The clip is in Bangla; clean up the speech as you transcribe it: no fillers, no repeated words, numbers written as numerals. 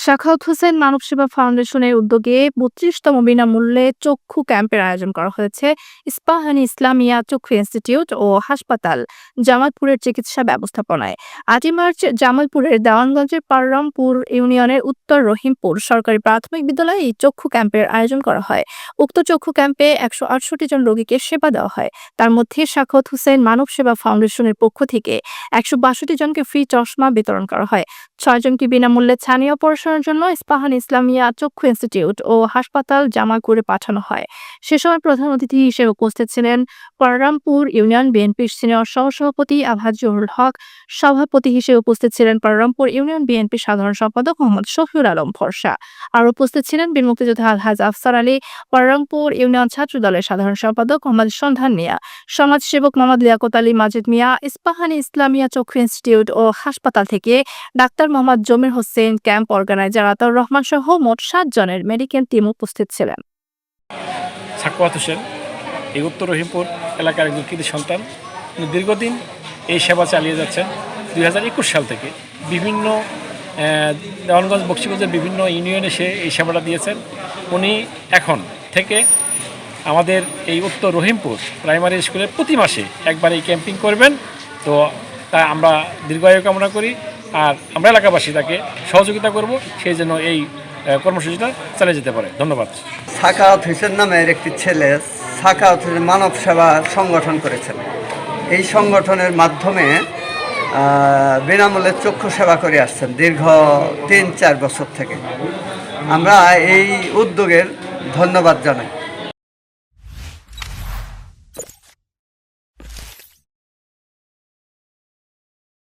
সাখাওয়াত হোসেন মানব সেবা ফাউন্ডেশনের উদ্যোগে ৩২তম বিনামূল্যে চক্ষু ক্যাম্পের আয়োজন করা হয়েছে ইস্পাহানী ইসলামিয়া চক্ষু ইনস্টিটিউট ও হাসপাতাল জামালপুরের চিকিৎসা ব্যবস্থাপনায়। ৮ই মার্চ জামালপুরের দেওয়ানগঞ্জের পাররামপুর ইউনিয়নের উত্তর রহিমপুর সরকারি প্রাথমিক বিদ্যালয়ে এই চক্ষু ক্যাম্পের আয়োজন করা হয়। উক্ত চক্ষু ক্যাম্পে ১৬৮ জন রোগীকে সেবা দেওয়া হয়। তার মধ্যে সাখাওয়াত হোসেন মানব সেবা ফাউন্ডেশনের পক্ষ থেকে ১৬২ জনকে ফ্রি চশমা বিতরণ করা হয়। ৬ জনকে বিনামূল্যে ছানি অপারেশনের জন্য ইস্পাহান ইসলামিয়া চক্ষু ইনস্টিটিউট ও হাসপাতাল জামালপুরে পাঠানো হয়। সে সময় প্রধান অতিথি হিসেবে উপস্থিত ছিলেন পাররামপুর ইউনিয়ন বিএনপির সিনিয়র সহসভাপতি আবহার জহুরুল হক। সভাপতি হিসেবে উপস্থিত ছিলেন পাররামপুর ইউনিয়ন বিএনপির সাধারণ সম্পাদক মোহাম্মদ শফিউল আলম ফরসা। আর উপস্থিত ছিলেন বীর মুক্তিযোদ্ধা আলহাজ আফসার আলী, পাররামপুর ইউনিয়ন ছাত্র দলের সাধারণ সম্পাদক মোহাম্মদ সন্ধান মিয়া, সমাজসেবক মোহাম্মদ লিয়াকত আলী মাজেদ মিয়া, ইস্পাহানী ইসলামিয়া চক্ষু ইনস্টিটিউট ও হাসপাতাল থেকে ডাক্তার মোহাম্মদ জমির হোসেন, ক্যাম্প অর্গানাইজার আতাউর রহমান সহ মোট ৭ জনের মেডিকেল টিম উপস্থিত ছিলেন। সাখাওয়াত হোসেন এই উত্তর রহিমপুর এলাকার একজন কৃতি সন্তান। উনি দীর্ঘদিন এই সেবা চালিয়ে যাচ্ছেন। ২০২১ সাল থেকে বিভিন্ন দেওয়ানগঞ্জ বক্সিগঞ্জের বিভিন্ন ইউনিয়নে সে এই সেবাটা দিয়েছেন। উনি এখন থেকে আমাদের এই উত্তর রহিমপুর প্রাইমারি স্কুলে প্রতি মাসে একবার এই ক্যাম্পিং করবেন। তো তা আমরা দীর্ঘায়ু কামনা করি, আর আমরা এলাকাবাসী তাকে সহযোগিতা করব, সেই জন্য এই কর্মসূচিটা চালিয়ে যেতে পারে। ধন্যবাদ। সাখাওয়াত হোসেন নামের একটি ছেলে সাখাওয়াত হোসেন মানব সেবা সংগঠন করেছেন। এই সংগঠনের মাধ্যমে বিনামূল্যে চক্ষু সেবা করে আসছেন দীর্ঘ ৩-৪ বছর থেকে। আমরা এই উদ্যোগের ধন্যবাদ জানাই।